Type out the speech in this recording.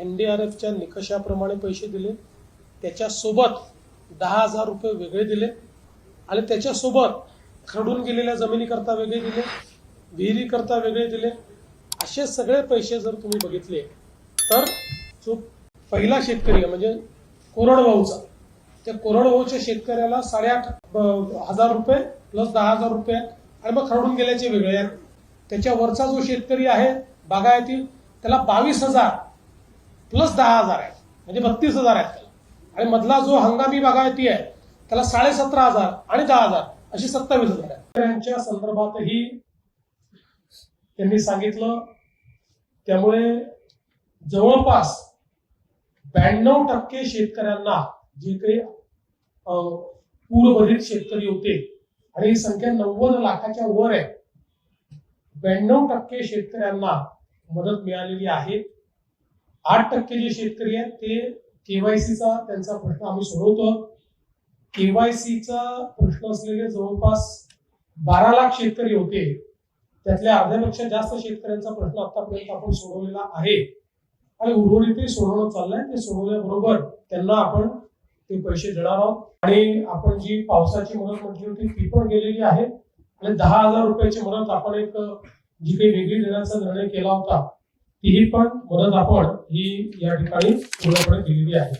NDRFच्या निकषाप्रमाणे पैसे दिले, त्याच्यासोबत 10,000 रुपये वेगळे दिले आणि त्याच्यासोबत खरडून गेलेल्या जमिनीकरता वेगळे दिले, विहिरीकरता वेगळे दिले. असे सगळे पैसे जर तुम्ही बघितले तर जो पहिला शेतकरी म्हणजे कोरडवाहूचा, त्या कोरडवाहूच्या शेतकऱ्याला 8,500 रुपये प्लस 10,000 रुपये आणि मग खरडून गेल्याचे वेगळे आहेत. त्याच्यावरचा जो शेतकरी आहे बागायती, त्याला 22,000 प्लस 10,000 आहे, म्हणजे 32,000 आहेत त्याला. आणि मधला जो हंगामी बागायती आहे त्याला 17,500 आणि 10,000 अशी 27,000 आहे. त्यांच्या संदर्भातही त्यांनी सांगितलं. त्यामुळे जवळपास 92% शेतकऱ्यांना, जे काही पूरबाधित शेतकरी होते आणि ही संख्या 90 लाखाच्या वर आहे, 92% शेतकऱ्यांना मदत मिळालेली आहे. 8% जे शेतकरी आहेत ते केवायसीचा त्यांचा प्रश्न आम्ही सोडवतो. केवायसीचा प्रश्न असलेले जवळपास 12 लाख शेतकरी होते, त्यातल्या अर्ध्यापेक्षा जास्त शेतकऱ्यांचा प्रश्न आतापर्यंत आपण सोडवलेला आहे आणि उर्वरितही सोडवणं चाललंय. ते सोडवल्याबरोबर त्यांना आपण ते पैसे देणार आहोत. आणि आपण जी पावसाची मदत म्हटली होती ती पण गेलेली आहे आणि 10,000 रुपयाची मदत आपण एक जी काही वेगळी देण्याचा निर्णय केला होता तीही पण मदत आपण ही या ठिकाणी पूर्णपणे दिलेली आहे.